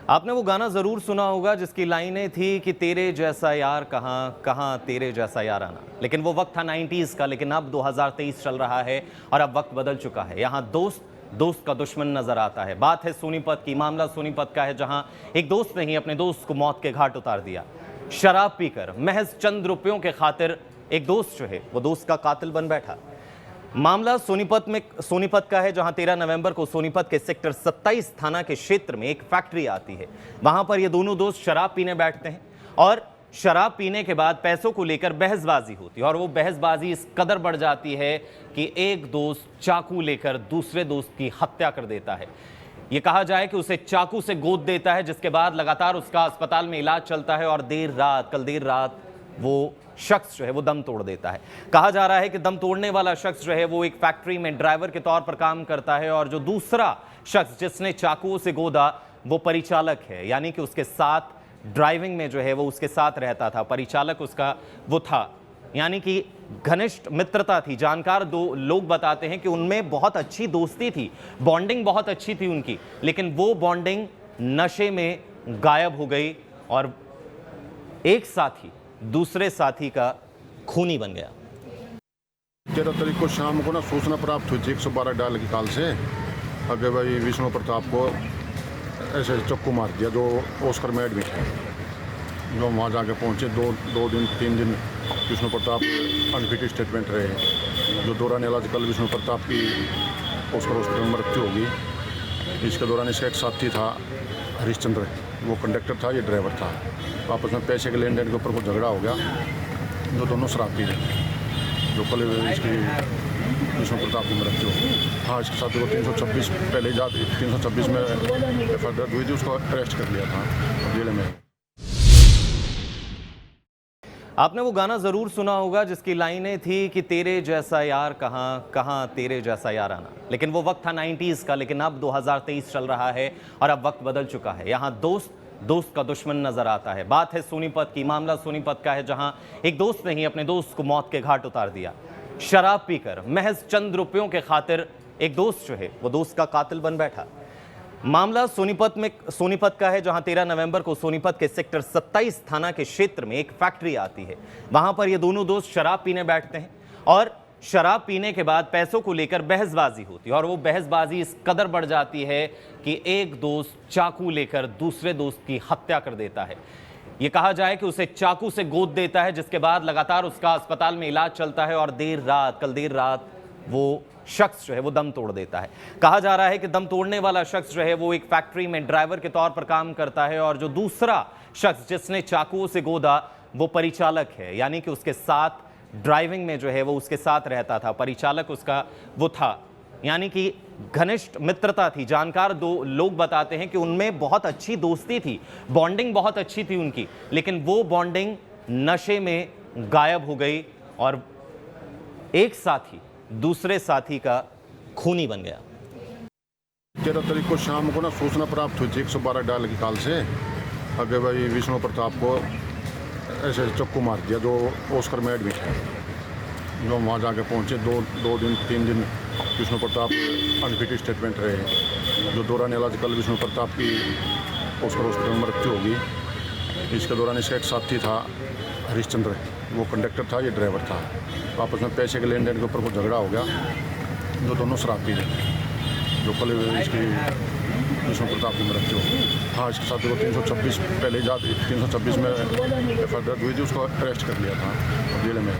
आपने वो गाना ज़रूर सुना होगा जिसकी लाइनें थी कि तेरे जैसा यार कहाँ कहाँ तेरे जैसा यार आना। लेकिन वो वक्त था 90s का, लेकिन अब 2023 चल रहा है और अब वक्त बदल चुका है। यहाँ दोस्त दोस्त का दुश्मन नजर आता है। बात है सोनीपत की। मामला सोनीपत का है, जहां एक दोस्त ने ही अपने दोस्त को मौत के घाट उतार दिया। शराब पीकर महज चंद रुपयों के खातिर एक दोस्त जो है वो दोस्त का कातिल बन बैठा। मामला सोनीपत का है, जहां 13 नवंबर को सोनीपत के सेक्टर 27 थाना के क्षेत्र में एक फैक्ट्री आती है। वहां पर ये दोनों दोस्त शराब पीने बैठते हैं और शराब पीने के बाद पैसों को लेकर बहसबाजी होती है और वो बहसबाजी इस कदर बढ़ जाती है कि एक दोस्त चाकू लेकर दूसरे दोस्त की हत्या कर देता है। ये कहा जाए कि उसे चाकू से गोद देता है, जिसके बाद लगातार उसका अस्पताल में इलाज चलता है और कल देर रात वो शख्स जो है वो दम तोड़ देता है। कहा जा रहा है कि दम तोड़ने वाला शख्स जो है वो एक फैक्ट्री में ड्राइवर के तौर पर काम करता है और जो दूसरा शख्स जिसने चाकुओं से गोदा वो परिचालक है, यानी कि उसके साथ ड्राइविंग में जो है वो उसके साथ रहता था। परिचालक उसका वो था, यानी कि घनिष्ठ मित्रता थी। जानकार दो लोग बताते हैं कि उनमें बहुत अच्छी दोस्ती थी, बॉन्डिंग बहुत अच्छी थी उनकी, लेकिन वो बॉन्डिंग नशे में गायब हो गई और एक साथी दूसरे साथी का खूनी बन गया। 13 तारीख को शाम को सूचना प्राप्त हुई थी 112 डायल की कॉल से, अगर भाई विष्णु प्रताप को ऐसे चक्कू मार दिया, जो ओस्कर में एडमिट है। जो वहाँ जाके पहुँचे, दो दिन 3 दिन विष्णु प्रताप अनफिट स्टेटमेंट रहे। जो दौरान इलाज कल विष्णु प्रताप की ओस्कर हॉस्पिटल में मृत्यु होगी। इसके दौरान इसका एक साथी था हरिश्चंद्र, वो कंडक्टर था, ये ड्राइवर था। आपस में पैसे के लेन देन के ऊपर कुछ झगड़ा हो गया, जो दोनों शराब पी रहे। जो कल इसकी विष्णु प्रताप की मृत्यु हो। हाँ, इसके साथ 326 पहले 326 में एफआईआर हुई थी, उसको अरेस्ट कर लिया था जेल में। आपने वो गाना ज़रूर सुना होगा जिसकी लाइनें थी कि तेरे जैसा यार कहाँ कहाँ तेरे जैसा यार आना। लेकिन वो वक्त था 90s का, लेकिन अब 2023 चल रहा है और अब वक्त बदल चुका है। यहाँ दोस्त का दुश्मन नजर आता है। बात है सोनीपत की। मामला सोनीपत का है, जहां एक दोस्त ने ही अपने दोस्त को मौत के घाट उतार दिया। शराब पीकर महज चंद रुपयों के खातिर एक दोस्त जो है वो दोस्त का कातिल बन बैठा। मामला सोनीपत का है, जहां 13 नवंबर को सोनीपत के सेक्टर 27 थाना के क्षेत्र में एक फैक्ट्री आती है। वहां पर ये दोनों दोस्त शराब पीने बैठते हैं और शराब पीने के बाद पैसों को लेकर बहसबाजी होती है और वो बहसबाजी इस कदर बढ़ जाती है कि एक दोस्त चाकू लेकर दूसरे दोस्त की हत्या कर देता है। ये कहा जाए कि उसे चाकू से गोद देता है, जिसके बाद लगातार उसका अस्पताल में इलाज चलता है और कल देर रात वो शख्स जो है वो दम तोड़ देता है। कहा जा रहा है कि दम तोड़ने वाला शख्स जो है वो एक फैक्ट्री में ड्राइवर के तौर पर काम करता है और जो दूसरा शख्स जिसने चाकुओं से गोदा वो परिचालक है, यानी कि उसके साथ ड्राइविंग में जो है वो उसके साथ रहता था। परिचालक उसका वो था, यानी कि घनिष्ठ मित्रता थी। जानकार दो लोग बताते हैं कि उनमें बहुत अच्छी दोस्ती थी, बॉन्डिंग बहुत अच्छी थी उनकी, लेकिन वो बॉन्डिंग नशे में गायब हो गई और एक साथी दूसरे साथी का खूनी बन गया। 13 तारीख को शाम को सूचना प्राप्त हुई थी 112 डायल की कॉल से, अगर भाई विष्णु प्रताप को ऐसे चक्कू मार दिया, जो ओस्कर में एडमिट है। जो वहाँ जाके पहुँचे, दो दिन 3 दिन विष्णु प्रताप अनफिट स्टेटमेंट रहे। जो दौरान इलाज कल विष्णु प्रताप की ओस्कर हॉस्पिटल में मृत्यु होगी। इसके दौरान इसका एक साथी था हरिश्चंद्र, वो कंडक्टर था, ये ड्राइवर था। आपस में पैसे के लेन देन के ऊपर कुछ झगड़ा हो गया, जो दोनों शराब पी रहे। जो कल इसकी विष्णु प्रताप की मृत्यु हो। हाँ, इसके साथ 326 पहले 326 में एफआईआर हुई थी, उसको अरेस्ट कर लिया था जेल में।